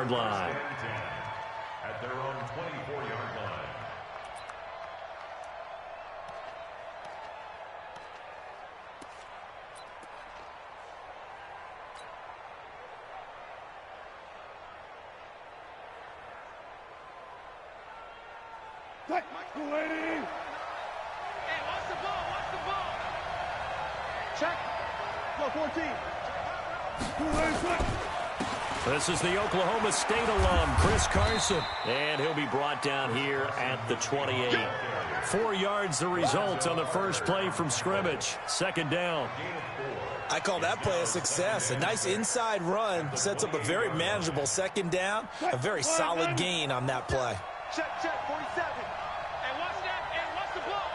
24-yard line. At their own 24-yard line. Hey, watch the ball, watch the ball. Check. Go 14. This is the Oklahoma State alum, Chris Carson. And he'll be brought down here at the 28. 4 yards the result on the first play from scrimmage. Second down. I call that play a success. A nice inside run sets up a very manageable second down. A very solid gain on that play. Check, 47. And watch that, and watch the ball.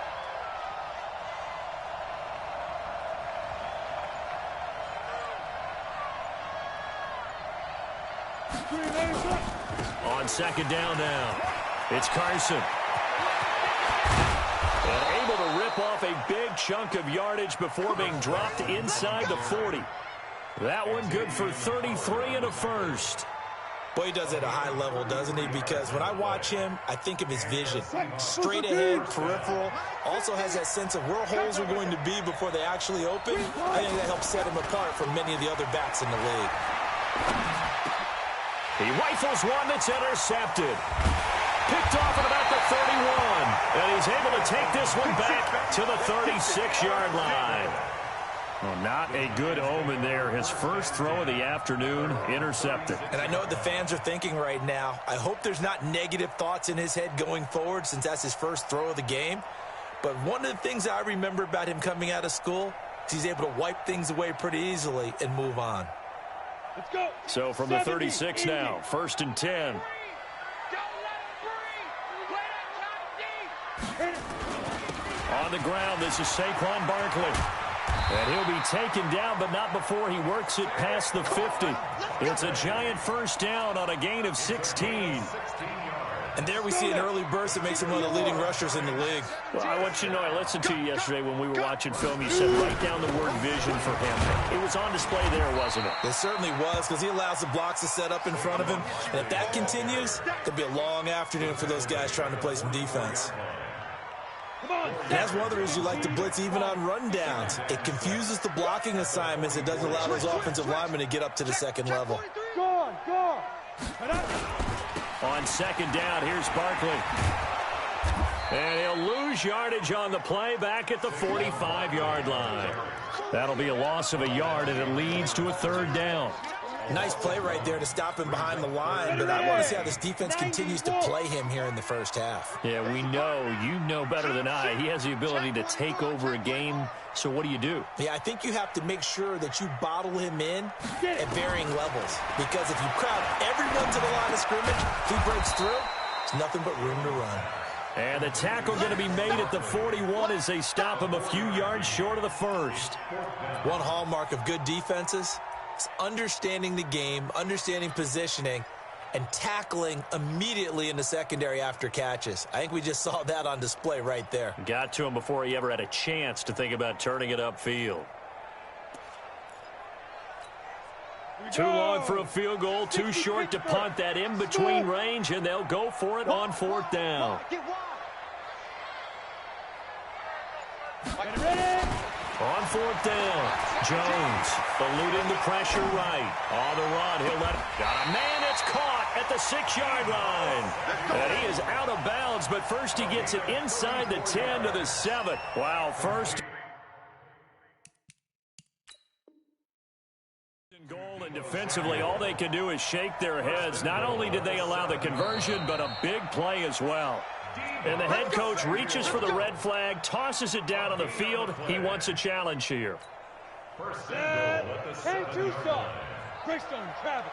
On second down now, it's Carson. And able to rip off a big chunk of yardage before being dropped inside the 40. That one good for 33 and a first. Boy, he does it at a high level, doesn't he? Because when I watch him, I think of his vision. Straight ahead, peripheral. Also has that sense of where holes are going to be before they actually open. I think that helps set him apart from many of the other backs in the league. He rifles one that's intercepted. Picked off at about the 31. And he's able to take this one back to the 36-yard line. Well, not a good omen there. His first throw of the afternoon intercepted. And I know what the fans are thinking right now. I hope there's not negative thoughts in his head going forward since that's his first throw of the game. But one of the things I remember about him coming out of school is he's able to wipe things away pretty easily and move on. Let's go. So from the 36 now, 1st and 10. On the ground, this is Saquon Barkley. And he'll be taken down, but not before he works it past the 50. It's a giant first down on a gain of 16. And there we see an early burst that makes him one of the leading rushers in the league. Well, I want you to know, I listened to you yesterday when we were watching film. You said write down the word vision for him. It was on display there, wasn't it? It certainly was, because he allows the blocks to set up in front of him. And if that continues, it'll be a long afternoon for those guys trying to play some defense. And that's one of the reasons you like to blitz even on rundowns. It confuses the blocking assignments. It doesn't allow those offensive linemen to get up to the second level. Go. On second down, here's Barkley. And he'll lose yardage on the play back at the 45-yard line. That'll be a loss of a yard, and it leads to a third down. Nice play right there to stop him behind the line, but I want to see how this defense continues to play him here in the first half. Yeah, we know, you know better than I, he has the ability to take over a game. So what do? Yeah, I think you have to make sure that you bottle him in at varying levels, because if you crowd everyone to the line of scrimmage, if he breaks through, it's nothing but room to run. And the tackle going to be made at the 41 as they stop him a few yards short of the first. One hallmark of good defenses is understanding the game, understanding positioning, and tackling immediately in the secondary after catches. I think we just saw that on display right there. Got to him before he ever had a chance to think about turning it upfield. Too long for a field goal, too short to punt. That in-between range, and they'll go for it on 4th down. On 4th down, Jones eluding the pressure right. On the run, he'll let it. Got a man that's caught at the 6-yard line. And he is out of bounds, but first he gets it inside the 10 to the 7. Wow, first goal, and defensively all they can do is shake their heads. Not only did they allow the conversion, but a big play as well. And the head coach reaches for the red flag, tosses it down on the field. He wants a challenge here. First and goal at the 7. Greystone, Travis.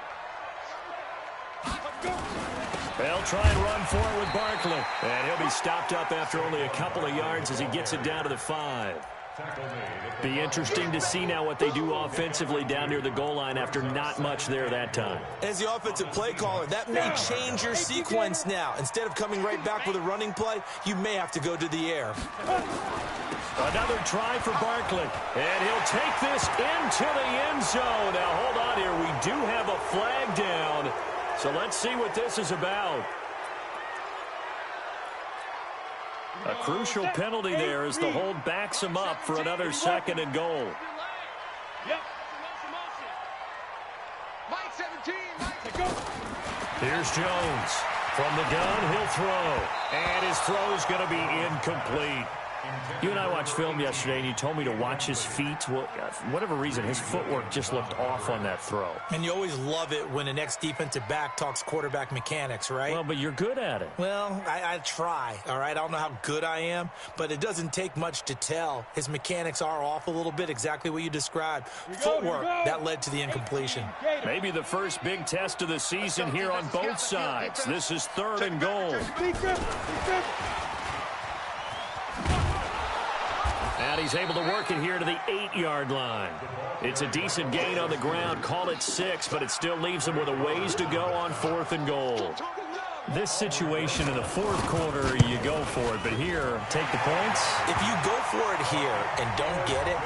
They'll try and run for it with Barkley. And he'll be stopped up after only a couple of yards as he gets it down to the 5. Be interesting to see now what they do offensively down near the goal line after not much there that time. As the offensive play caller, that may change your sequence now. Instead of coming right back with a running play, you may have to go to the air. Another try for Barkley. And he'll take this into the end zone. Now, hold on here. We do have a flag down. So let's see what this is about. A crucial penalty there as the hold backs him up for another 2nd and goal. Yep. Mike 17. Mike, go. Here's Jones. From the gun, he'll throw. And his throw is going to be incomplete. You and I watched film yesterday, and you told me to watch his feet. Well, for whatever reason, his footwork just looked off on that throw. And you always love it when an ex-defensive back talks quarterback mechanics, right? Well, but you're good at it. Well, I try, all right? I don't know how good I am, but it doesn't take much to tell. His mechanics are off a little bit, exactly what you described. Footwork, that led to the incompletion. Maybe the first big test of the season here on both sides. This is 3rd and goal. And he's able to work it here to the 8-yard line. It's a decent gain on the ground. Call it 6, but it still leaves him with a ways to go on 4th and goal. This situation in the 4th quarter, you go for it. But here, take the points. If you go for it here and don't get it,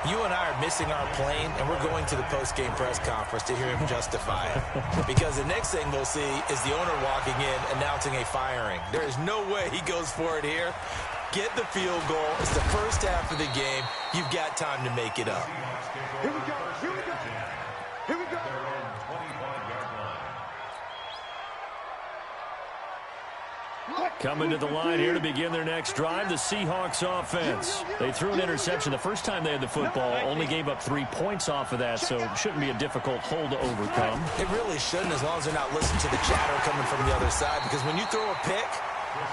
you and I are missing our plane, and we're going to the post-game press conference to hear him justify it. Because the next thing we'll see is the owner walking in announcing a firing. There is no way he goes for it here. Get the field goal. It's the first half of the game. You've got time to make it up. Here we go. Here we go. Here we go. Coming to the line here to begin their next drive, the Seahawks offense. They threw an interception the first time they had the football, only gave up 3 points off of that, so it shouldn't be a difficult hole to overcome. It really shouldn't, as long as they're not listening to the chatter coming from the other side, because when you throw a pick,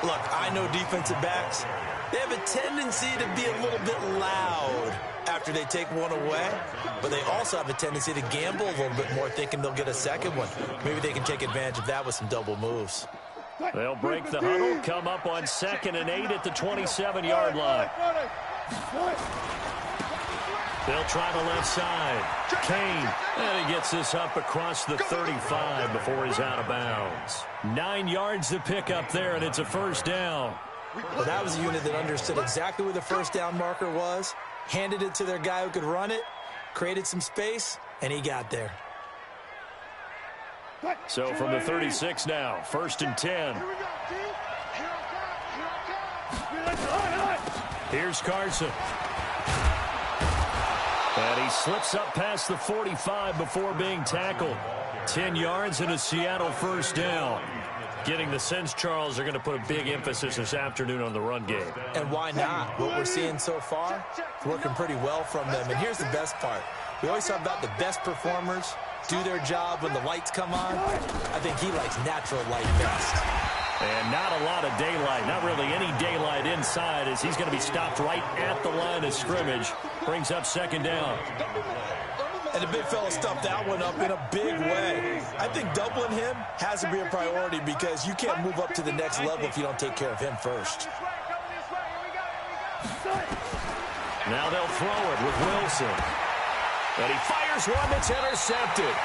look, I know defensive backs, they have a tendency to be a little bit loud after they take one away, but they also have a tendency to gamble a little bit more, thinking they'll get a second one. Maybe they can take advantage of that with some double moves. They'll break the huddle, come up on 2nd and 8 at the 27-yard line. They'll try the left side. Kane, and he gets this up across the 35 before he's out of bounds. 9 yards to pick up there, and it's a 1st down. Well, that was a unit that understood exactly where the 1st down marker was, handed it to their guy who could run it, created some space, and he got there. So from the 36 now, 1st and 10. Here's Carson. And he slips up past the 45 before being tackled. 10 yards and a Seattle 1st down. Getting the sense, Charles, are going to put a big emphasis this afternoon on the run game. And why not? What we're seeing so far, it's working pretty well from them. And here's the best part. We always talk about the best performers do their job when the lights come on. I think he likes natural light best. And not a lot of daylight, not really any daylight inside, as he's going to be stopped right at the line of scrimmage. Brings up 2nd down. And the big fella stuffed that one up in a big way. I think doubling him has to be a priority because you can't move up to the next level if you don't take care of him first. Now they'll throw it with Wilson. And he fires one that's intercepted.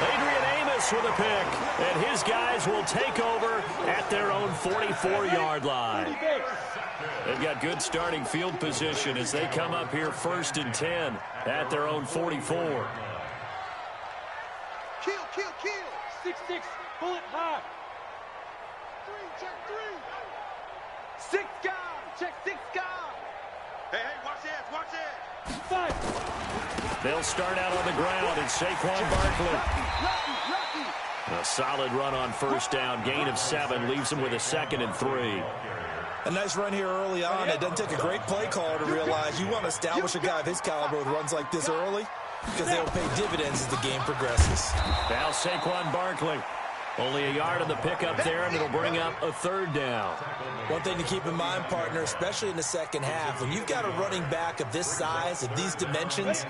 Adrian Amos with a pick, and his guys will take over at their own 44-yard line. They've got good starting field position as they come up here 1st and 10 at their own 44. Kill, kill, kill. 6-6, bullet high. 3, check 3. 6 guard, check 6 guard. Hey, watch this, watch this. 5. They'll start out on the ground. It's Saquon Barkley. A solid run on 1st down. Gain of 7 leaves him with a 2nd and 3. A nice run here early on. It doesn't take a great play caller to realize you want to establish a guy of his caliber with runs like this early because they'll pay dividends as the game progresses. Now Saquon Barkley. Only a yard on the pickup there, and it'll bring up a 3rd down. One thing to keep in mind, partner, especially in the second half, when you've got a running back of this size, of these dimensions,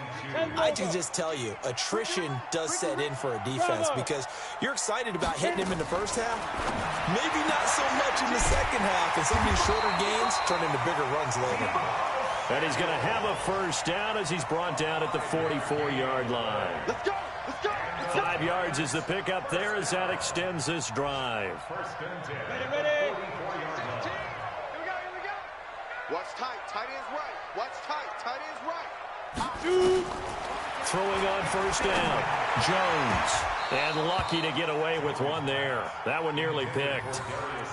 I can just tell you, attrition does set in for a defense because you're excited about hitting him in the first half, maybe not so much in the second half, and some of these shorter gains turn into bigger runs later. And he's going to have a 1st down as he's brought down at the 44-yard line. Let's go, let's go. 5 yards is the pickup there as that extends this drive. Ready. Here we go. Watch tight ends right. Watch tight ends right. Throwing on first down, Jones. And lucky to get away with one there. That one nearly picked.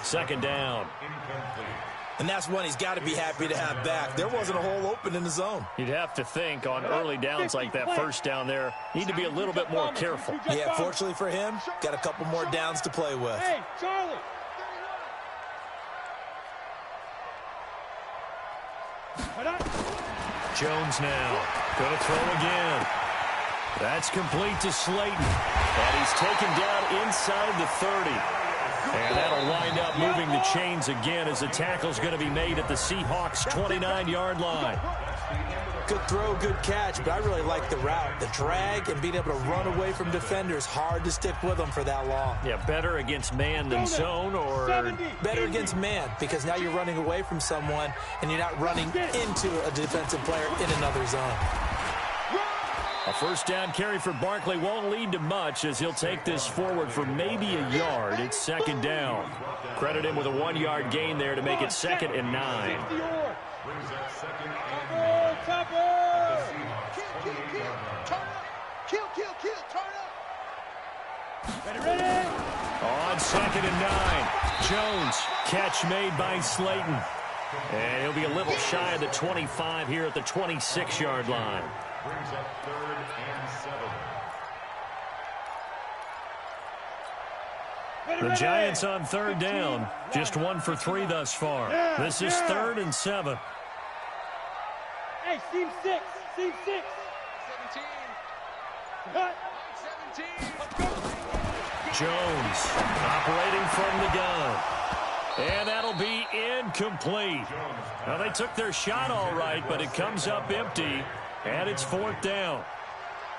Second down. And that's one he's got to be happy to have back. There wasn't a hole open in the zone. You'd have to think on early downs like that first down there, need to be a little bit more careful. Yeah, fortunately for him, got a couple more downs to play with. Hey, Charlie. Jones now. Going to throw again. That's complete to Slayton. And he's taken down inside the 30. And that'll wind up moving the chains again as the tackle's going to be made at the Seahawks' 29-yard line. Good throw, good catch, but I really like the route. The drag and being able to run away from defenders, hard to stick with them for that long. Yeah, better against man than zone, or better against man, because now you're running away from someone and you're not running into a defensive player in another zone. A first down carry for Barkley won't lead to much as he'll take this forward for maybe a yard. It's second down. Credit him with a 1-yard gain there to make it 2nd and 9. On 2nd and 9. Jones, catch made by Slayton. And he'll be a little shy of the 25 here at the 26-yard line. Brings up 3rd and 7. The Giants on 3rd down. Just 1 for 3 thus far. This is 3rd and 7. Hey, seam 6. Seam 6. 17. Cut. 17. Let's go. Jones operating from the gun. And that'll be incomplete. Now, they took their shot all right, but it comes up empty. And it's 4th down.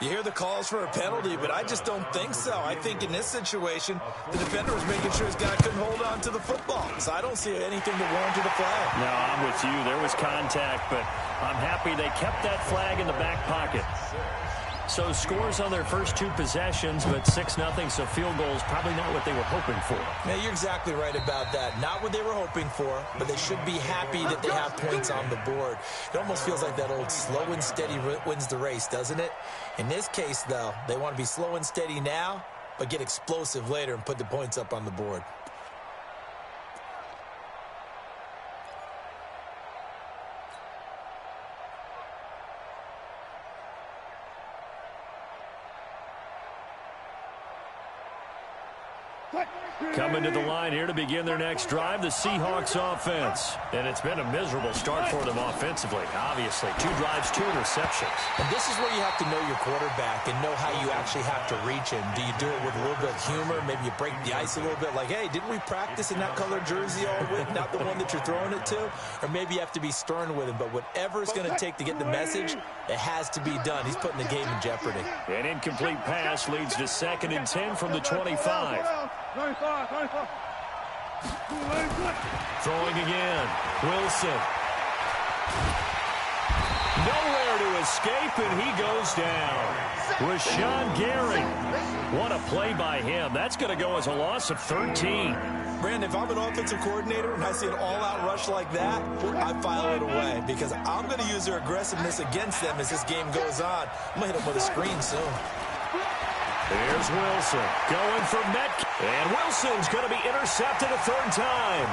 You hear the calls for a penalty, but I just don't think so. I think in this situation, the defender was making sure his guy couldn't hold on to the football. So I don't see anything that warranted a flag. No, I'm with you. There was contact, but I'm happy they kept that flag in the back pocket. So scores on their first 2 possessions, but 6-0, so field goals probably not what they were hoping for. Yeah, you're exactly right about that. Not what they were hoping for, but they should be happy that they have points on the board. It almost feels like that old slow and steady wins the race, doesn't it? In this case, though, they want to be slow and steady now, but get explosive later and put the points up on the board. Coming to the line here to begin their next drive, the Seahawks offense. And it's been a miserable start for them offensively, obviously. 2 drives, 2 interceptions. And this is where you have to know your quarterback and know how you actually have to reach him. Do you do it with a little bit of humor? Maybe you break the ice a little bit like, hey, didn't we practice in that colored jersey all week, not the one that you're throwing it to? Or maybe you have to be stern with him. But whatever it's going to take to get the message, it has to be done. He's putting the game in jeopardy. An incomplete pass leads to 2nd and 10 from the 25. Throwing again. Wilson. Nowhere to escape, and he goes down. Rashawn Gary. What a play by him. That's going to go as a loss of 13. Brandon, if I'm an offensive coordinator and I see an all-out rush like that, I file it away because I'm going to use their aggressiveness against them as this game goes on. I'm going to hit them with a screen soon. Here's Wilson going for Metcalf. And Wilson's going to be intercepted a 3rd time.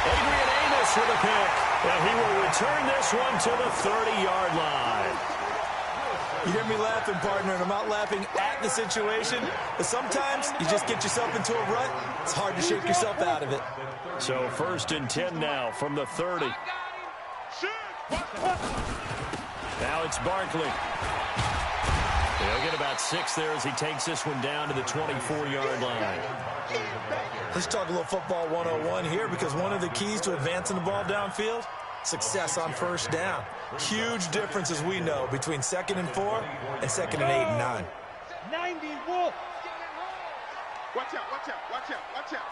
Adrian Amos with a pick. And he will return this one to the 30-yard line. You hear me laughing, partner, and I'm not laughing at the situation. But sometimes you just get yourself into a rut. It's hard to shake yourself out of it. So 1st and 10 now from the 30. Now it's Barkley. He'll get about 6 there as he takes this one down to the 24-yard line. Let's talk a little football 101 here because one of the keys to advancing the ball downfield, success on first down. Huge difference, as we know, between 2nd and 4 and 2nd and 8 and 9. 90 Wolf. Watch out, watch out, watch out, watch out.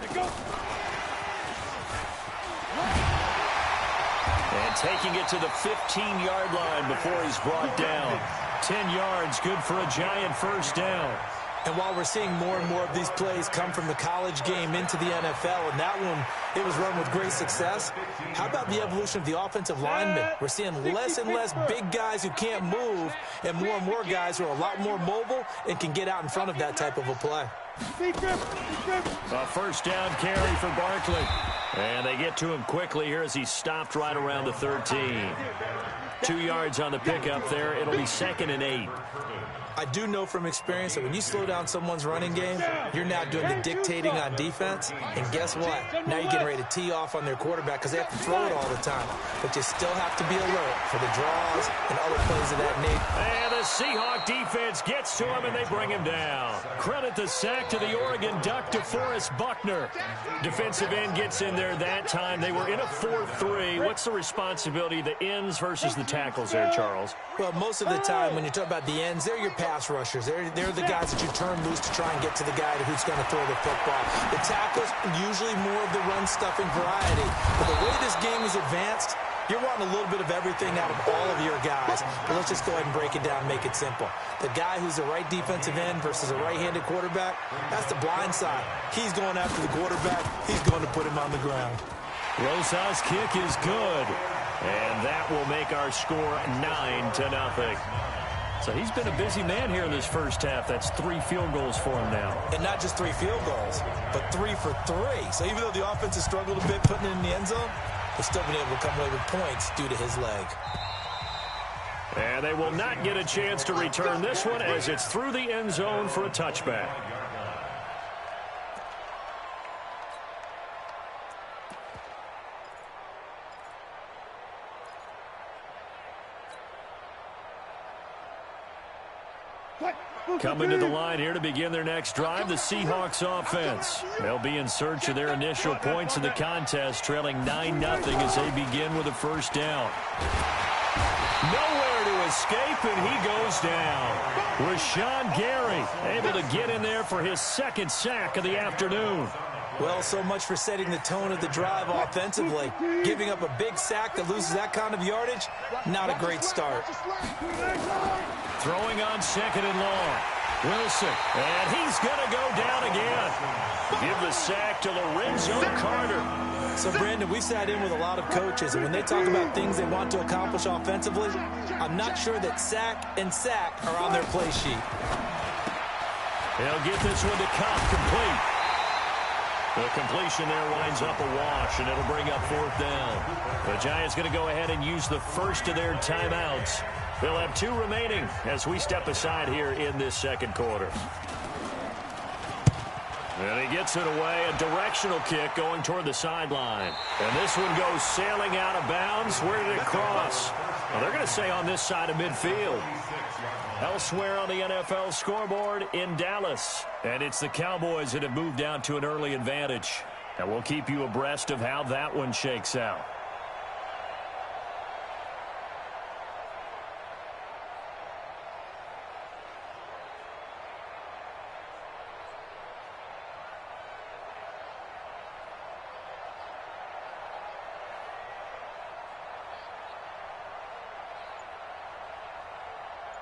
Let's go. And taking it to the 15-yard line before he's brought down. 10 yards, good for a Giant first down. And while we're seeing more and more of these plays come from the college game into the NFL, and that one, it was run with great success, how about the evolution of the offensive linemen? We're seeing less and less big guys who can't move and more guys who are a lot more mobile and can get out in front of that type of a play. A first down carry for Barkley. And they get to him quickly here as he stopped right around the 13. 2 yards on the pickup there. It'll be 2nd and 8. I do know from experience that when you slow down someone's running game, you're now doing the dictating on defense. And guess what? Now you're getting ready to tee off on their quarterback because they have to throw it all the time. But you still have to be alert for the draws and other plays of that nature. And the Seahawk defense gets to him, and they bring him down. Credit the sack to the Oregon Duck, DeForest Buckner. Defensive end gets in there that time. They were in a 4-3. What's the responsibility of the ends versus the tackles there, Charles? Well, most of the time when you talk about the ends, they're your pass rushers. They're the guys that you turn loose to try and get to the guy who's going to throw the football. The tackles, usually more of the run-stuffing variety. But the way this game is advanced, you're wanting a little bit of everything out of all of your guys. But let's just go ahead and break it down and make it simple. The guy who's the right defensive end versus a right-handed quarterback, that's the blind side. He's going after the quarterback. He's going to put him on the ground. Rosas' kick is good. And that will make our score 9-0. So he's been a busy man here in this first half. That's 3 field goals for him now. And not just 3 field goals, but 3 for 3. So even though the offense has struggled a bit putting it in the end zone, they've still been able to come away with points due to his leg. And they will not get a chance to return this one as it's through the end zone for a touchback. Coming to the line here to begin their next drive, the Seahawks offense. They'll be in search of their initial points in the contest, trailing 9-0 as they begin with a first down. Nowhere to escape, and he goes down. Rashawn Gary able to get in there for his 2nd sack of the afternoon. Well, so much for setting the tone of the drive offensively. Giving up a big sack that loses that kind of yardage, not a great start. Throwing on 2nd and long. Wilson, and he's going to go down again. Give the sack to Lorenzo Carter. So, Brandon, we've sat in with a lot of coaches, and when they talk about things they want to accomplish offensively, I'm not sure that sack and sack are on their play sheet. They'll get this one to Cobb, complete. The completion there winds up a wash, and it'll bring up 4th down. The Giants going to go ahead and use the first of their timeouts. They'll have 2 remaining as we step aside here in this second quarter. And he gets it away, a directional kick going toward the sideline. And this one goes sailing out of bounds. Where did it cross? Well, they're going to say on this side of midfield. Elsewhere on the NFL scoreboard in Dallas. And it's the Cowboys that have moved down to an early advantage. And we'll keep you abreast of how that one shakes out.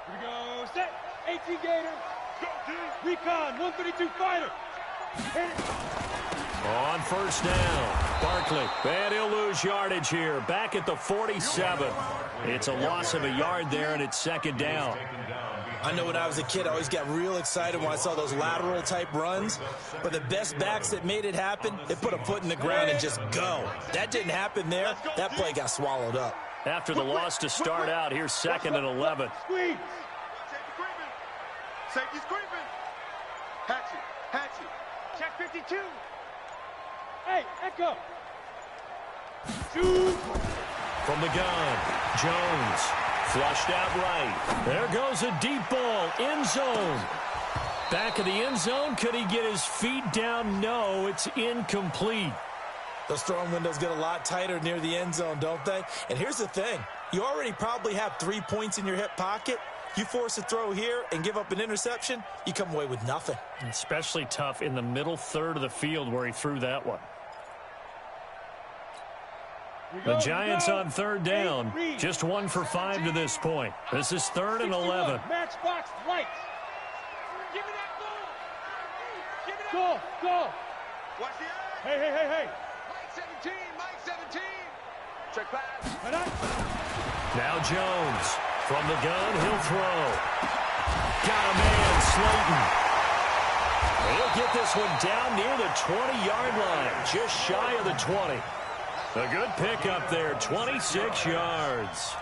Here we go, set, 18 Gator, wk1 132 fighter. On first down, Barkley, and he'll lose yardage here, back at the 47. It's a loss of a yard there, and it's 2nd down. I know when I was a kid, I always got real excited when I saw those lateral-type runs. But the best backs that made it happen, they put a foot in the ground and just go. That didn't happen there. That play got swallowed up. After the loss to start out, here's 2nd and 11. Squeeze. Safety screaming. Hatchet. Check 52. Hey, Echo. Shoot. From the gun, Jones, flushed out right. There goes a deep ball, end zone. Back of the end zone, could he get his feet down? No, it's incomplete. Those throwing windows get a lot tighter near the end zone, don't they? And here's the thing. You already probably have 3 points in your hip pocket. You force a throw here and give up an interception, you come away with nothing. Especially tough in the middle third of the field where he threw that one. The Giants on 3rd down. Just 1 for 5 to this point. This is 3rd and 11. Matchbox lights. Give me that ball. Go, go. Watch the eye. Hey. Mike 17. Check pass. Now Jones from the gun, he'll throw. Got a man, Slayton. He'll get this one down near the 20-yard line, just shy of the 20. A good pickup there, 26 yards.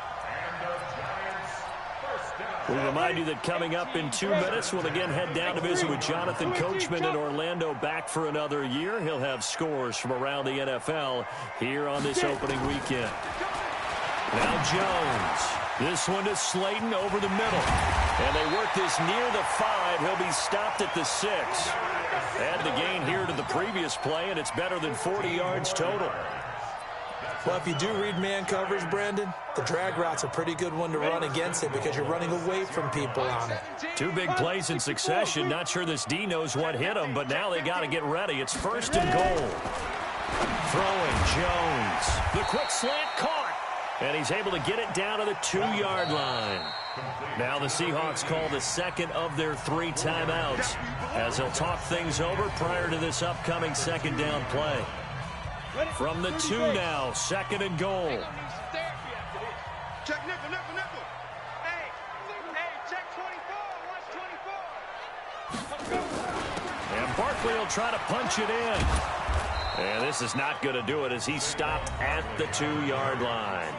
We remind you that coming up in 2 minutes, we'll again head down to visit with Jonathan Coachman in Orlando, back for another year. He'll have scores from around the NFL here on this opening weekend. Now Jones. This one to Slayton over the middle. And they work this near the 5. He'll be stopped at the 6. Add the gain here to the previous play, and it's better than 40 yards total. Well, if you do read man coverage, Brandon, the drag route's a pretty good one to run against it because you're running away from people on it. 2 big plays in succession. Not sure this D knows what hit him, but now they got to get ready. It's 1st and goal. Throwing Jones. The quick slant caught. And he's able to get it down to the 2-yard line. Now the Seahawks call the second of their 3 timeouts as they'll talk things over prior to this upcoming second down play. From the 2 now, 2nd and goal. Check nickel. Hey, check 24. Watch 24. And Barkley will try to punch it in. And this is not going to do it as he's stopped at the 2-yard line.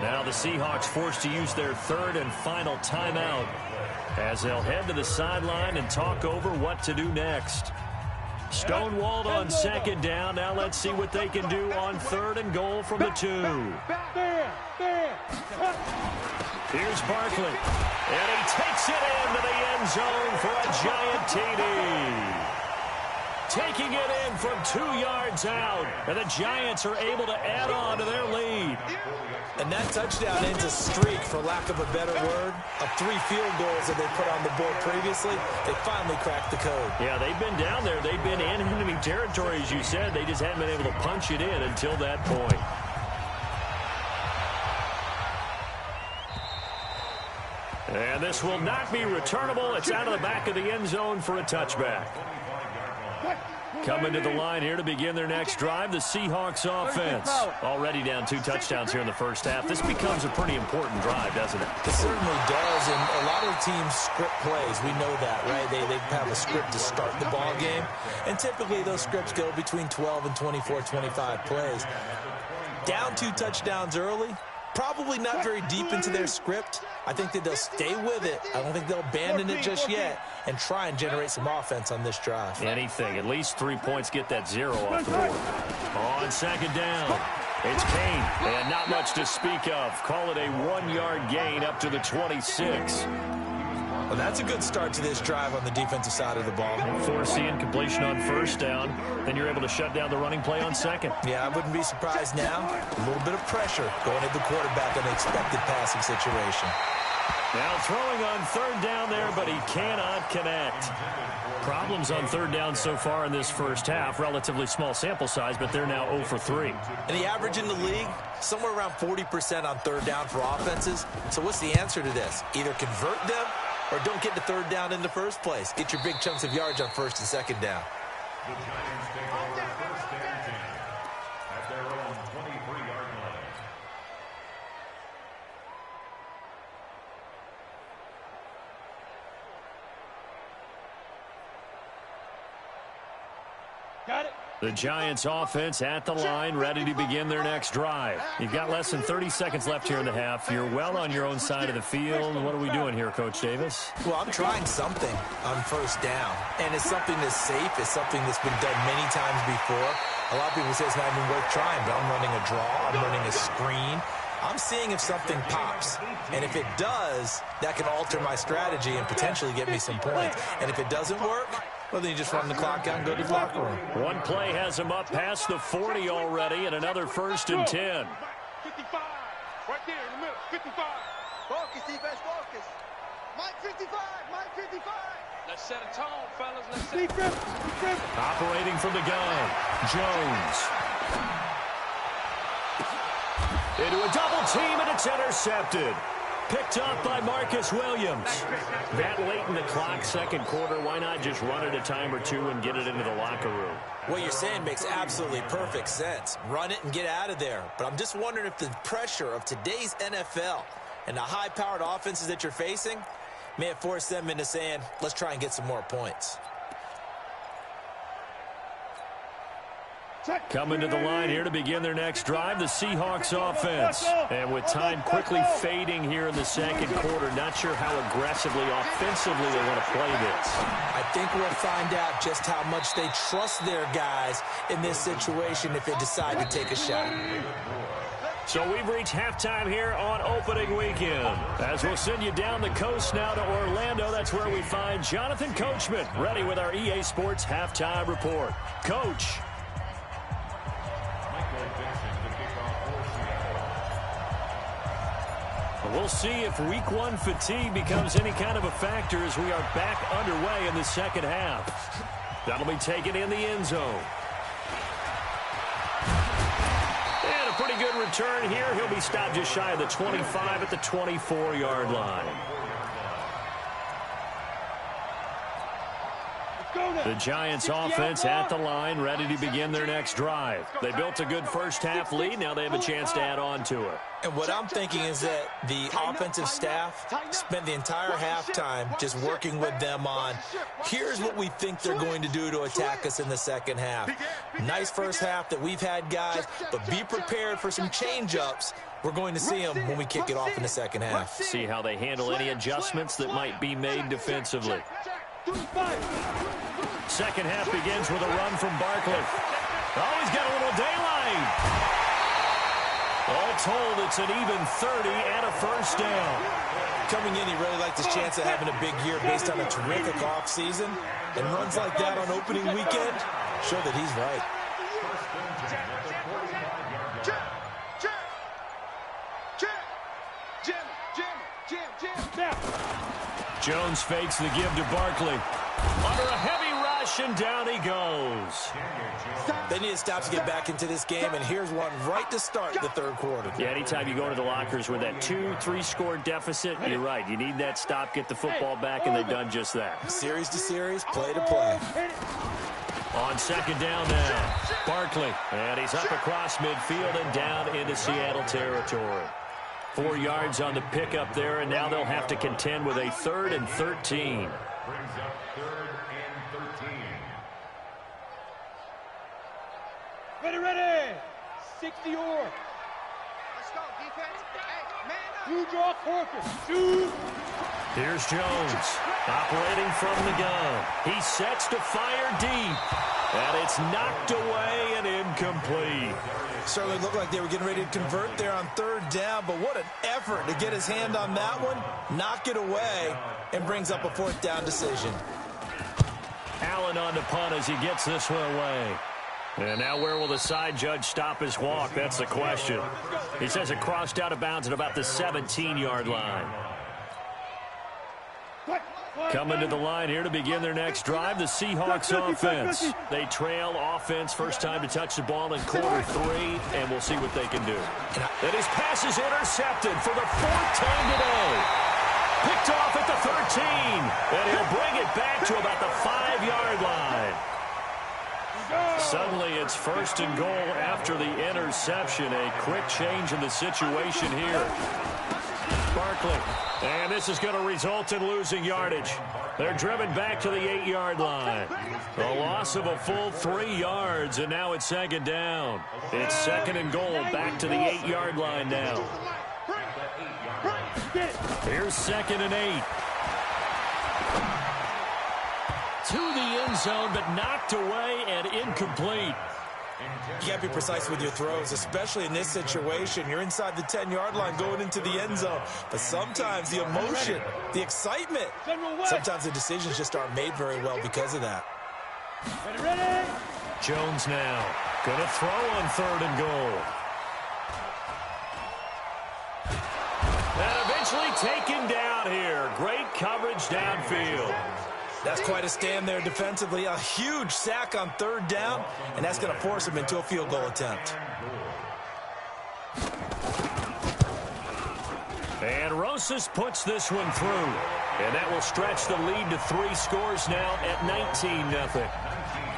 Now the Seahawks forced to use their 3rd and final timeout as they'll head to the sideline and talk over what to do next. Stonewalled on 2nd down. Now let's see what they can do on 3rd and goal from the 2. Here's Barkley. And he takes it into the end zone for a giant TD. Taking it in from 2 yards out. And the Giants are able to add on to their lead. And that touchdown ends a streak, for lack of a better word, of 3 field goals that they put on the board previously. They finally cracked the code. Yeah, they've been down there. They've been in enemy territory, as you said. They just haven't been able to punch it in until that point. And this will not be returnable. It's out of the back of the end zone for a touchback. Coming to the line here to begin their next drive, the Seahawks offense. Already down 2 touchdowns here in the first half. This becomes a pretty important drive, doesn't it? It certainly does, and a lot of teams script plays. We know that, right? They have a script to start the ball game, and typically those scripts go between 12 and 24, 25 plays. Down 2 touchdowns early, probably not very deep into their script. I think that they'll stay with it. I don't think they'll abandon it just yet and try and generate some offense on this drive. Anything. At least 3 points get that 0 off the board. On 2nd down, it's Kane. And not much to speak of. Call it a 1-yard gain up to the 26. Well, that's a good start to this drive on the defensive side of the ball. Force the incompletion on 1st down. Then you're able to shut down the running play on 2nd. Yeah, I wouldn't be surprised now. A little bit of pressure going at the quarterback in the expected passing situation. Now throwing on 3rd down there, but he cannot connect. Problems on 3rd down so far in this first half. Relatively small sample size, but they're now 0 for 3. And the average in the league, somewhere around 40% on 3rd down for offenses. So what's the answer to this? Either convert them or don't get to 3rd down in the first place. Get your big chunks of yards on 1st and 2nd down. The Giants take over 1st and 10 at their own 23-yard line. Got it. The Giants offense at the line, ready to begin their next drive. You've got less than 30 seconds left here in the half. You're well on your own side of the field. What are we doing here, Coach Davis? Well, I'm trying something on 1st down, and it's something that's safe. It's something that's been done many times before. A lot of people say it's not even worth trying, but I'm running a draw. I'm running a screen. I'm seeing if something pops, and if it does, that can alter my strategy and potentially get me some points. And if it doesn't work, well, then you just run the clock out and go to the locker room. One play has him up past the 40 already, and another 1st and 10. 55. Right there in the middle. 55. Focus, defense, focus. Mike 55. Mike 55. Let's set a tone, fellas. Let's set defense. Operating from the gun, Jones. Into a double team, and it's intercepted. Picked up by Marcus Williams. That late in the clock, second quarter, why not just run it a time or two and get it into the locker room? What you're saying makes absolutely perfect sense. Run it and get out of there. But I'm just wondering if the pressure of today's NFL and the high-powered offenses that you're facing may have forced them into saying, let's try and get some more points. Coming to the line here to begin their next drive, the Seahawks offense. And with time quickly fading here in the second quarter, not sure how aggressively, offensively they want to play this. I think we'll find out just how much they trust their guys in this situation if they decide to take a shot. So we've reached halftime here on opening weekend. As we'll send you down the coast now to Orlando, that's where we find Jonathan Coachman, ready with our EA Sports halftime report. Coach. We'll see if week one fatigue becomes any kind of a factor as we are back underway in the second half. That'll be taken in the end zone. And a pretty good return here. He'll be stopped just shy of the 25 at the 24-yard line. The Giants offense at the line, ready to begin their next drive. They built a good first half lead. Now they have a chance to add on to it. And what I'm thinking is that the offensive staff spent the entire halftime just working with them on, here's what we think they're going to do to attack us in the second half. Nice first half that we've had, guys, but be prepared for some change-ups. We're going to see them when we kick it off in the second half. See how they handle any adjustments that might be made defensively. Second half begins with a run from Barkley. Oh, he's got a little daylight. All told, it's an even 30 and a first down. Coming in, he really liked his chance of having a big year based on a terrific offseason. And runs like that on opening weekend show that he's right. Jones fakes the give to Barkley. Under a heavy rush, and down he goes. They need to stop to get back into this game, and here's one right to start the third quarter. Yeah, anytime you go to the lockers with that 2-3 score deficit, you're right. You need that stop, get the football back, and they've done just that. Series to series, play to play. On second down now, Barkley. And he's up across midfield and down into Seattle territory. 4 yards on the pickup there, and now they'll have to contend with a 3rd and 13. Brings up 3rd and 13. Ready. 60 or. Let's go, defense. Hey, man up. You draw quarter. Shoot. Here's Jones, operating from the gun. He sets to fire deep, and it's knocked away and incomplete. Certainly looked like they were getting ready to convert there on third down, but what an effort to get his hand on that one, knock it away, and brings up a 4th down decision. Allen on the punt as he gets this one away. And now where will the side judge stop his walk? That's the question. He says it crossed out of bounds at about the 17-yard line. Coming to the line here to begin their next drive, the Seahawks offense. They trail offense, first time to touch the ball in quarter 3, and we'll see what they can do. And his pass is intercepted for the 4th time today. Picked off at the 13, and he'll bring it back to about the 5-yard line. Suddenly it's 1st and goal after the interception. A quick change in the situation here. Barkley, and this is going to result in losing yardage. They're driven back to the 8-yard line. A loss of a full 3 yards, and now it's 2nd down. It's 2nd and goal, back to the 8-yard line now. Here's 2nd and 8. To the end zone, but knocked away and incomplete. You got to be precise with your throws, especially in this situation. You're inside the 10-yard line going into the end zone. But sometimes the emotion, the excitement, sometimes the decisions just aren't made very well because of that. Ready. Jones now going to throw on 3rd and goal. And eventually taken down here. Great coverage downfield. That's quite a stand there defensively. A huge sack on 3rd down, and that's going to force him into a field goal attempt. And running Osmosis puts this one through. And that will stretch the lead to 3 scores now at 19-0.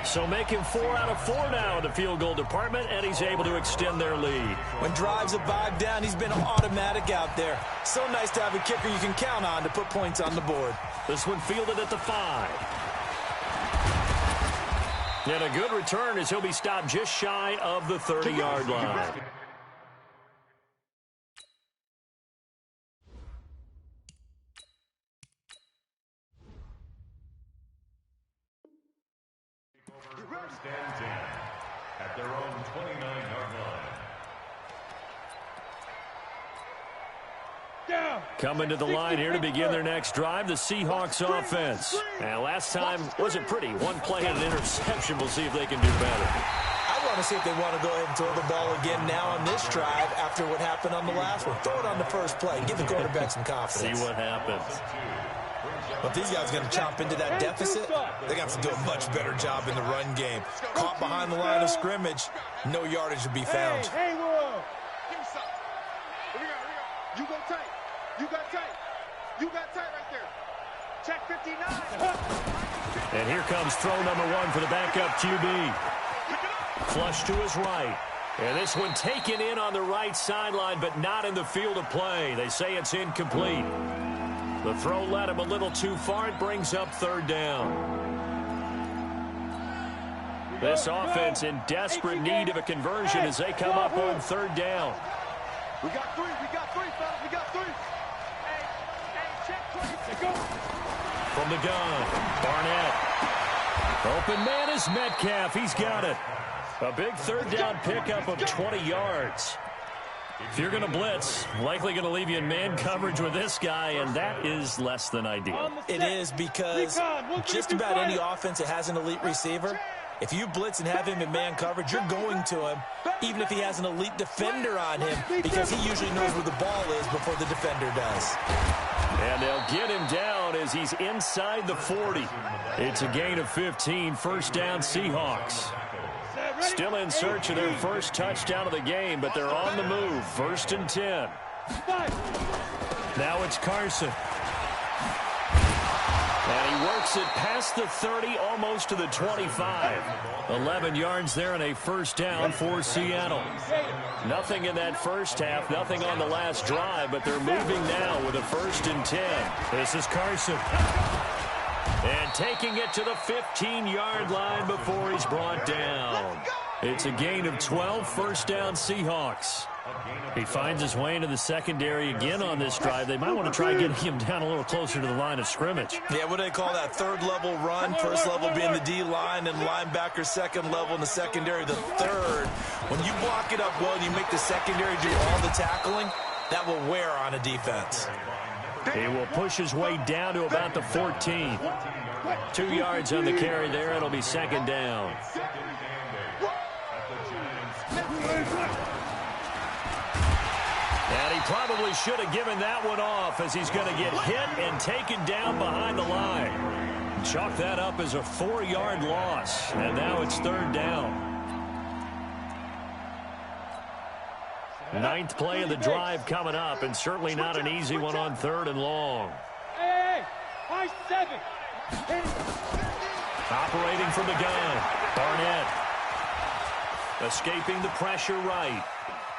So making 4 out of 4 now in the field goal department, and he's able to extend their lead. When drives have bogged down, he's been automatic out there. So nice to have a kicker you can count on to put points on the board. This one fielded at the 5. And a good return as he'll be stopped just shy of the 30-yard line. First and 10 at their own 29-yard line. Coming to the line here to begin their next drive, the Seahawks offense. And last time wasn't pretty. One play and an interception. We'll see if they can do better. I want to see if they want to go ahead and throw the ball again now on this drive after what happened on the last one. Throw it on the first play. Give the quarterback some confidence. See what happens. But these guys are going to chomp into that deficit. They're going to have to do a much better job in the run game. Caught behind the line of scrimmage, no yardage to be found. Hey, Will. Give me something. Here we go. You go tight. You got tight. You got tight right there. Check 59. And here comes throw number 1 for the backup QB. Flush to his right. And this one taken in on the right sideline, but not in the field of play. They say it's incomplete. The throw led him a little too far. It brings up 3rd down. This offense in desperate need of a conversion as they come up on 3rd down. We got 3, fellas, we got 3. Hey, check 3. Go. From the gun, Barnett. Open man is Metcalf. He's got it. A big 3rd down pickup of 20 yards. If you're going to blitz, likely going to leave you in man coverage with this guy, and that is less than ideal. It is because just about any offense that has an elite receiver, if you blitz and have him in man coverage, you're going to him, even if he has an elite defender on him, because he usually knows where the ball is before the defender does. And they'll get him down as he's inside the 40. It's a gain of 15, 1st down Seahawks. Still in search of their first touchdown of the game, but they're on the move. 1st and 10. Now it's Carson. And he works it past the 30, almost to the 25. 11 yards there and a 1st down for Seattle. Nothing in that first half, nothing on the last drive, but they're moving now with a 1st and 10. This is Carson. And taking it to the 15-yard line before he's brought down. It's a gain of 12, 1st down Seahawks. He finds his way into the secondary again on this drive. They might want to try getting him down a little closer to the line of scrimmage. Yeah, what do they call that? 3rd level run. 1st level being the D-line and linebacker. 2nd level in the secondary, the 3rd. When you block it up well and you make the secondary do all the tackling, that will wear on a defense. He will push his way down to about the 14. 2 yards on the carry there. It'll be 2nd down. And he probably should have given that one off as he's going to get hit and taken down behind the line. Chalk that up as a 4-yard loss. And now it's 3rd down. 9th play of the drive coming up, and certainly not an easy one on 3rd and long. Hey, high 7. Operating from the gun, Barnett. Escaping the pressure right.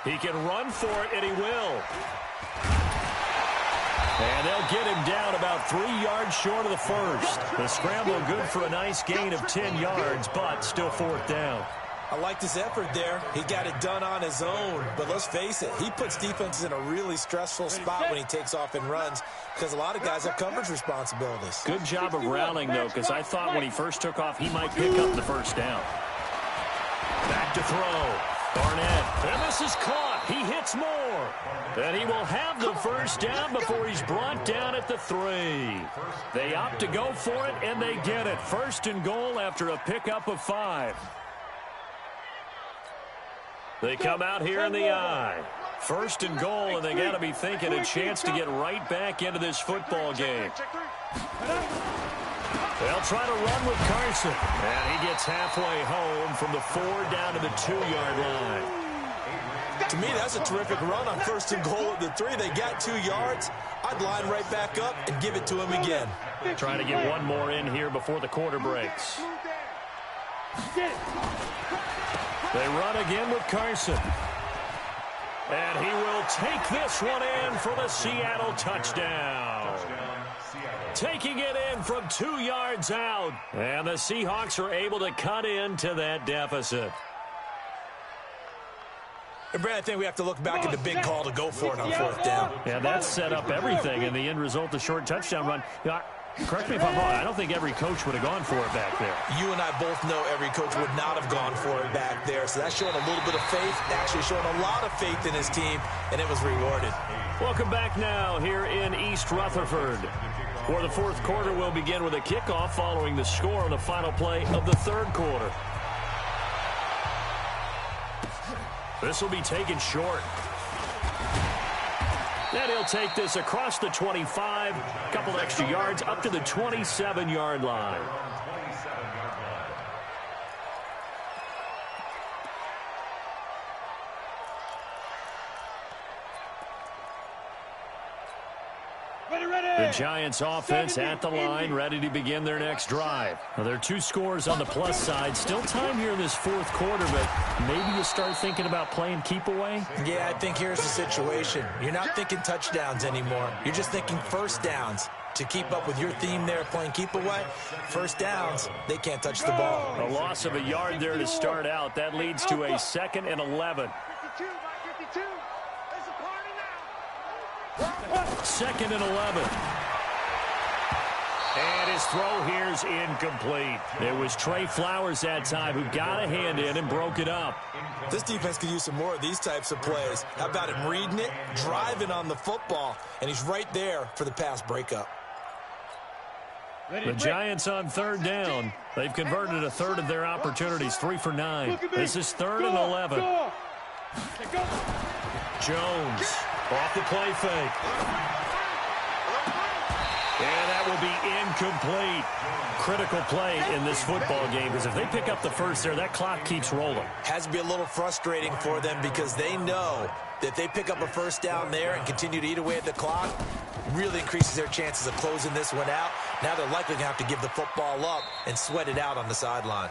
He can run for it, and he will. And they'll get him down about 3 yards short of the 1st. The scramble good for a nice gain of 10 yards, but still 4th down. I liked his effort there. He got it done on his own. But let's face it, he puts defenses in a really stressful spot when he takes off and runs because a lot of guys have coverage responsibilities. Good job of rallying, though, because I thought when he first took off, he might pick up the 1st down. Back to throw. Barnett. And this is caught. He hits more. And he will have the 1st down before he's brought down at the 3. They opt to go for it, and they get it. 1st and goal after a pickup of 5. They come out here in the eye. 1st and goal, and they got to be thinking a chance to get right back into this football game. They'll try to run with Carson. And he gets halfway home from the 4 down to the 2-yard line. To me, that's a terrific run on 1st and goal at the 3. They got 2 yards. I'd line right back up and give it to him again. Trying to get one more in here before the quarter breaks. They run again with Carson. And he will take this one in for the Seattle touchdown. Taking it in from 2 yards out. And the Seahawks are able to cut into that deficit. And Brad, I think we have to look back at the big call to go for it on 4th down. Yeah, that set up everything in the end result, the short touchdown run. Correct me if I'm wrong, I don't think every coach would have gone for it back there. You and I both know every coach would not have gone for it back there. So that's showing a little bit of faith, actually showing a lot of faith in his team, and it was rewarded. Welcome back now here in East Rutherford, where the 4th quarter will begin with a kickoff following the score on the final play of the 3rd quarter. This will be taken short. And he'll take this across the 25, a couple extra yards up to the 27-yard line. The Giants offense at the line, ready to begin their next drive. Well, there are 2 scores on the plus side. Still time here in this 4th quarter, but maybe you start thinking about playing keep away? Yeah, I think here's the situation. You're not thinking touchdowns anymore. You're just thinking 1st downs. To keep up with your theme there, playing keep away, 1st downs, they can't touch the ball. A loss of a yard there to start out. That leads to a 2nd and 11. 2nd and 11. And his throw here's incomplete. It was Trey Flowers that time who got a hand in and broke it up. This defense could use some more of these types of plays. How about him reading it, driving on the football, and he's right there for the pass breakup. The Giants on 3rd down. They've converted a 1/3 of their opportunities, 3 for 9. This is 3rd and 11. Jones off the play fake. And that will be incomplete. Critical play in this football game, because if they pick up the 1st there, that clock keeps rolling. Has to be a little frustrating for them because they know that they pick up a 1st down there and continue to eat away at the clock, really increases their chances of closing this one out. Now they're likely going to have to give the football up and sweat it out on the sideline.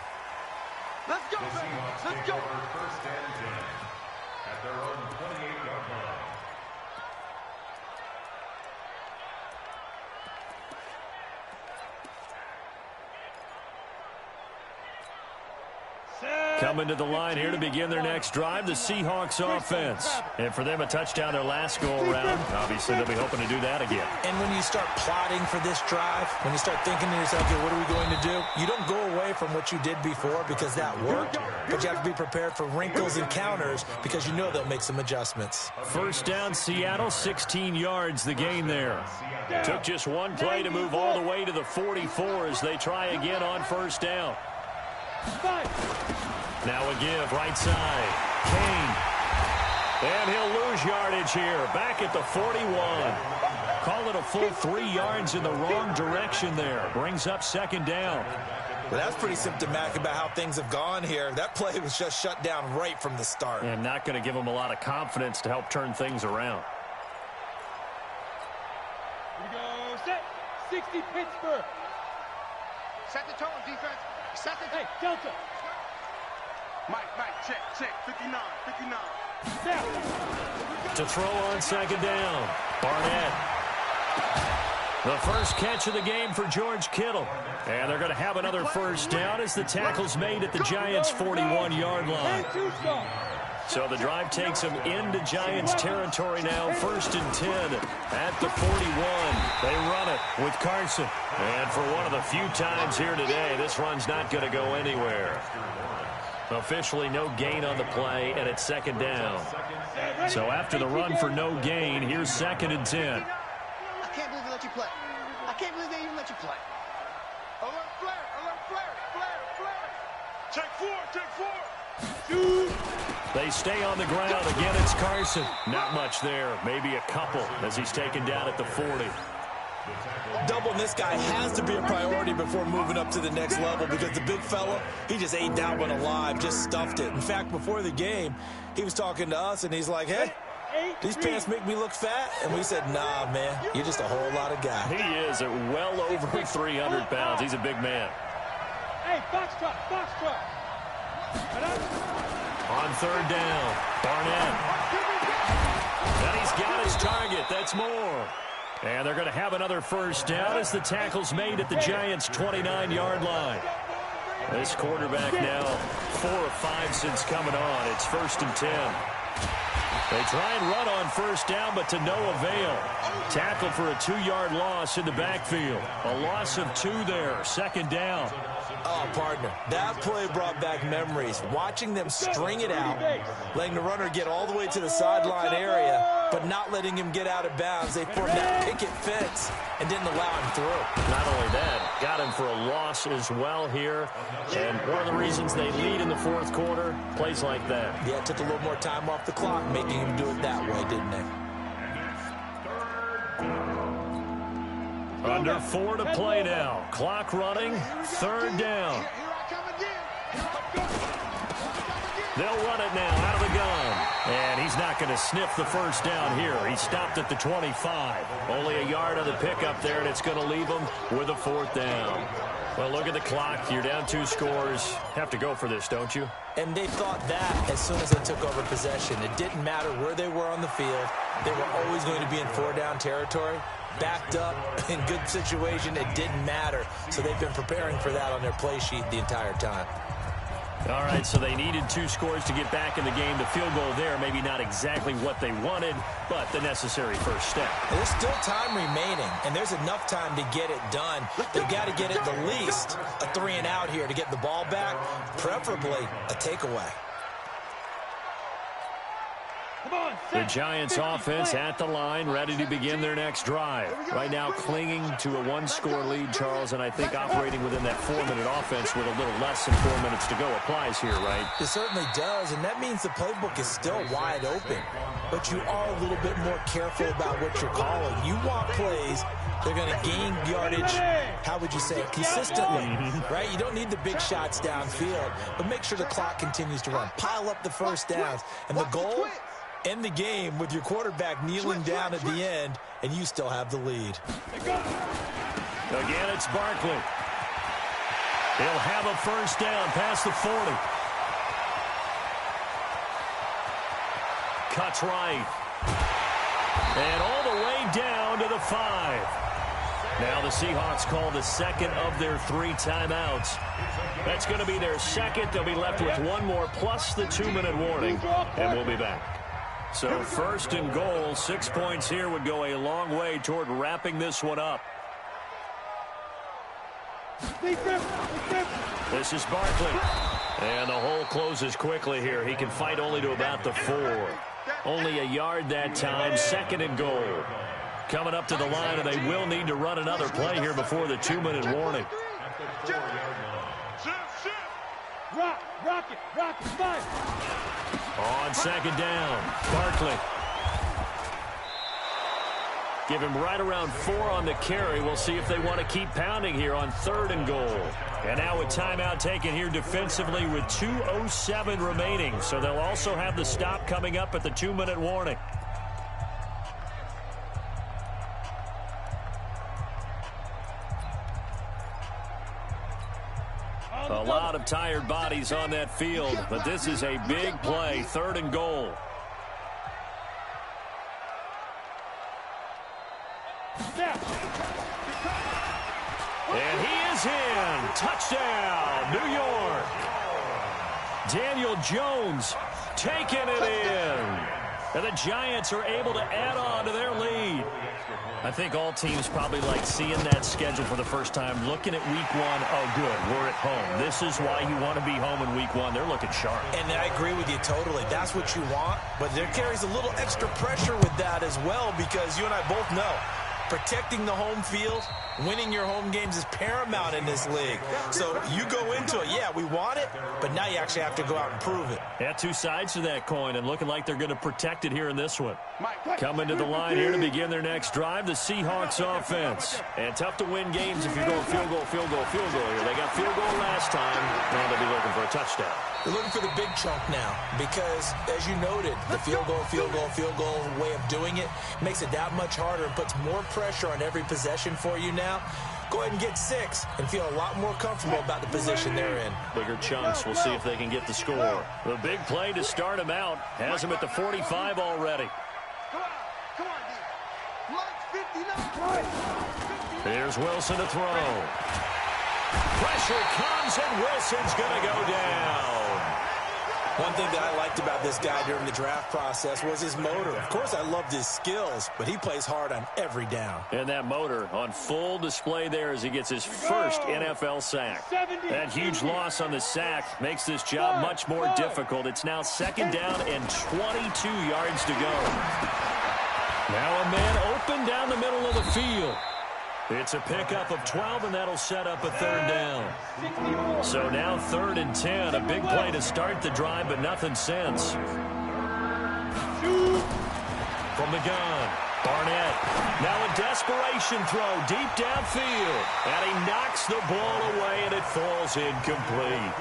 Let's go, baby. Let's go. 1st and 10 at their own 28-yard line. Coming to the line here to begin their next drive, the Seahawks offense. And for them, a touchdown their last go-around. Obviously, they'll be hoping to do that again. And when you start plotting for this drive, when you start thinking to yourself, okay, what are we going to do? You don't go away from what you did before because that worked, but you have to be prepared for wrinkles and counters because you know they'll make some adjustments. 1st down, Seattle, 16 yards the gain there. Took just one play to move all the way to the 44 as they try again on 1st down. Now a give, right side. Kane. And he'll lose yardage here. Back at the 41. Call it a full 3 yards in the wrong direction there. Brings up 2nd down. Well, that's pretty symptomatic about how things have gone here. That play was just shut down right from the start. And not going to give them a lot of confidence to help turn things around. Here we go. Set. 60 Pittsburgh. Set the tone, defense. Set the Hey, Delta. Mike, check. 59. To throw on 2nd down. Barnett. The first catch of the game for George Kittle. And they're going to have another 1st down as the tackle's made at the Giants' 41-yard line. So the drive takes them into Giants territory now. 1st and 10 at the 41. They run it with Carson. And for one of the few times here today, this run's not going to go anywhere. Officially no gain on the play, and it's 2nd down. So after the run for no gain, here's 2nd and 10. I can't believe they let you play. I can't believe they even let you play. Alert flare. Check 4. They stay on the ground. Again, it's Carson. Not much there. Maybe a couple as he's taken down at the 40. Doubling this guy has to be a priority before moving up to the next level because the big fella, he just ate that one alive, just stuffed it. In fact, before the game, he was talking to us, and he's like, hey, these pants make me look fat. And we said, nah, man, you're just a whole lot of guy. He is at well over 300 pounds. He's a big man. Hey, box truck, box truck. On third down, Barnett. And he's got his target. That's more. And they're going to have another first down as the tackle's made at the Giants' 29-yard line. This quarterback now 4 of 5 since coming on. It's 1st and 10. They try and run on first down, but to no avail. Tackle for a 2-yard loss in the backfield. A loss of 2 there. 2nd down. Oh, partner, that play brought back memories. Watching them string it out, letting the runner get all the way to the sideline area, but not letting him get out of bounds. They formed that picket fence and didn't allow him through. Not only that, got him for a loss as well here. And one of the reasons they lead in the 4th quarter, plays like that. Yeah, it took a little more time off the clock, making him do it that way, didn't they? Under 4 to play now. Clock running. 3rd down. They'll run it now out of the gun. And he's not going to sniff the first down here. He stopped at the 25. Only a yard on the pickup there, and it's going to leave him with a 4th down. Well, look at the clock. You're down 2 scores. Have to go for this, don't you? And they thought that as soon as they took over possession. It didn't matter where they were on the field. They were always going to be in 4-down territory. Backed up, in good situation, it didn't matter. So they've been preparing for that on their play sheet the entire time. All right, so they needed 2 scores to get back in the game. The field goal there, maybe not exactly what they wanted, but the necessary first step. And there's still time remaining, and there's enough time to get it done. They've got to get at the least a 3-and-out here to get the ball back, preferably a takeaway. The Giants offense at the line, ready to begin their next drive. Right now clinging to a 1-score lead, Charles, and I think operating within that 4-minute offense with a little less than 4 minutes to go applies here, right? It certainly does, and that means the playbook is still wide open. But you are a little bit more careful about what you're calling. You want plays, they're going to gain yardage, how would you say it, consistently, right? You don't need the big shots downfield, but make sure the clock continues to run. Pile up the first downs, and the goal, end the game with your quarterback kneeling down at the end, and you still have the lead. Again, it's Barkley. He'll have a first down past the 40. Cuts right. And all the way down to the 5. Now the Seahawks call the 2nd of their 3 timeouts. That's going to be their 2nd. They'll be left with 1 more plus the 2-minute warning, and we'll be back. So 1st and goal, 6 points here would go a long way toward wrapping this one up. This is Barkley. And the hole closes quickly here. He can fight only to about the 4. Only a yard that time, 2nd and goal. Coming up to the line, and they will need to run another play here before the 2-minute warning. Rocket, 5. On 2nd down, Barkley. Give him right around 4 on the carry. We'll see if they want to keep pounding here on 3rd and goal. And now a timeout taken here defensively with 2:07 remaining. So they'll also have the stop coming up at the 2-minute warning. A lot of tired bodies on that field, but this is a big play, 3rd and goal. And he is in. Touchdown, New York. Daniel Jones taking it in. And the Giants are able to add on to their lead. I think all teams probably like seeing that schedule for the first time, looking at week 1. Oh, good, we're at home. This is why you want to be home in week 1. They're looking sharp. And I agree with you totally. That's what you want. But there carries a little extra pressure with that as well, because you and I both know Protecting the home field, winning your home games is paramount in this league. So you go into it, yeah, we want it, but now you actually have to go out and prove it. Yeah, two sides to that coin, and looking like they're going to protect it here in this one. Coming to the line here to begin their next drive, the Seahawks offense. And tough to win games if you're going field goal, field goal, field goal here. They got field goal last time. Now they'll be looking for a touchdown. They're looking for the big chunk now because, as you noted, the field goal way of doing it makes it that much harder and puts more pressure on every possession for you now. Go ahead and get 6 and feel a lot more comfortable about the position they're in. Bigger chunks. We'll see if they can get the score. The big play to start him out has him at the 45 already. Come on, D. Mike 59. Here's Wilson to throw. Pressure comes, and Wilson's going to go down. One thing that I liked about this guy during the draft process was his motor. Of course, I loved his skills, but he plays hard on every down. And that motor on full display there as he gets his first NFL sack. That huge loss on the sack makes this job much more difficult. It's now 2nd down and 22 yards to go. Now a man open down the middle of the field. It's a pickup of 12, and that'll set up a 3rd down. So now 3rd and 10. A big play to start the drive, but nothing since. From the gun, Barnett. Now a desperation throw deep downfield. And he knocks the ball away, and it falls incomplete.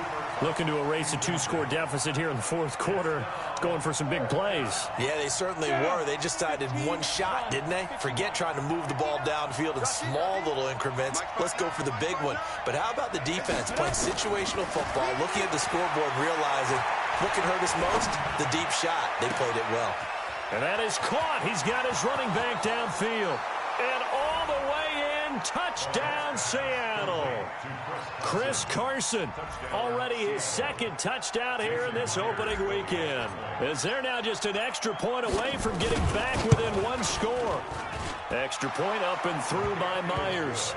Looking to erase a 2-score deficit here in the 4th quarter. Going for some big plays. Yeah, they certainly were. They just decided one shot, didn't they? Forget trying to move the ball downfield in small little increments. Let's go for the big one. But how about the defense playing situational football, looking at the scoreboard, realizing what can hurt us most? The deep shot. They played it well. And that is caught. He's got his running back downfield. And all the way in, touchdown Seattle. Chris Carson, already his 2nd touchdown here in this opening weekend. As they're now just an extra point away from getting back within 1 score. Extra point up and through by Myers.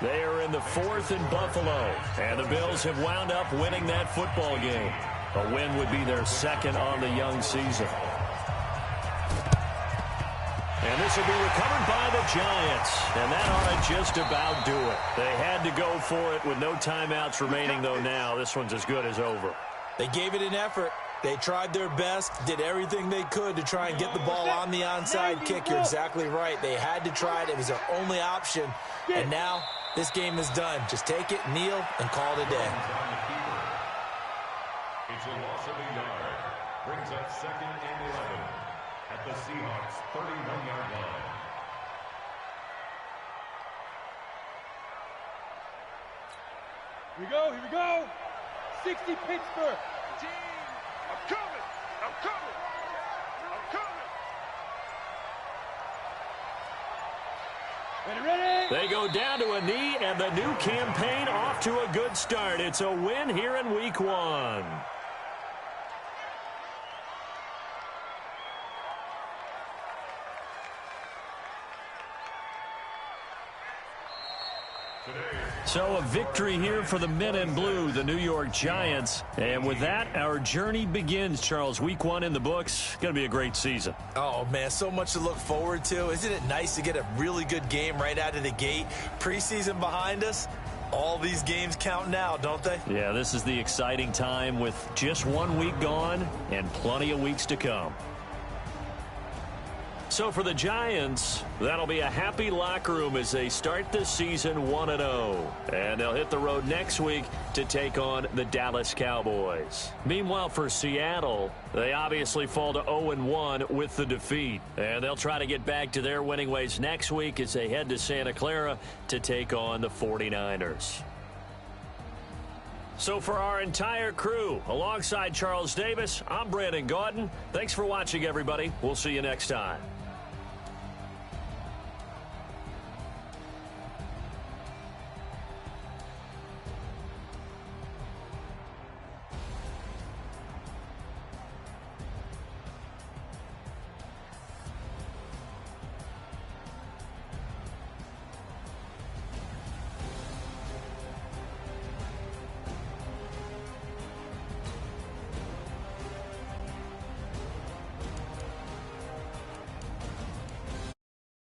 They are in the 4th in Buffalo. And the Bills have wound up winning that football game. A win would be their 2nd on the young season. And this will be recovered by the Giants. And that ought to just about do it. They had to go for it with no timeouts remaining, though now. This one's as good as over. They gave it an effort. They tried their best, did everything they could to try and get the ball on the onside kick. You're exactly right. They had to try it. It was their only option. And now this game is done. Just take it, kneel, and call it a day. It's a loss of a yard. Brings up 2nd and 11 at the Seahawks 31-yard line. Here we go, here we go. 60 Pittsburgh. I'm coming. I'm coming. I'm coming. Ready? They go down to a knee, and the new campaign off to a good start. It's a win here in Week 1. So a victory here for the men in blue, the New York Giants. And with that, our journey begins, Charles. Week 1 in the books. Going to be a great season. Oh, man, so much to look forward to. Isn't it nice to get a really good game right out of the gate? Preseason behind us. All these games count now, don't they? Yeah, this is the exciting time with just 1 week gone and plenty of weeks to come. So for the Giants, that'll be a happy locker room as they start the season 1-0. And they'll hit the road next week to take on the Dallas Cowboys. Meanwhile, for Seattle, they obviously fall to 0-1 with the defeat. And they'll try to get back to their winning ways next week as they head to Santa Clara to take on the 49ers. So for our entire crew, alongside Charles Davis, I'm Brandon Gaudin. Thanks for watching, everybody. We'll see you next time.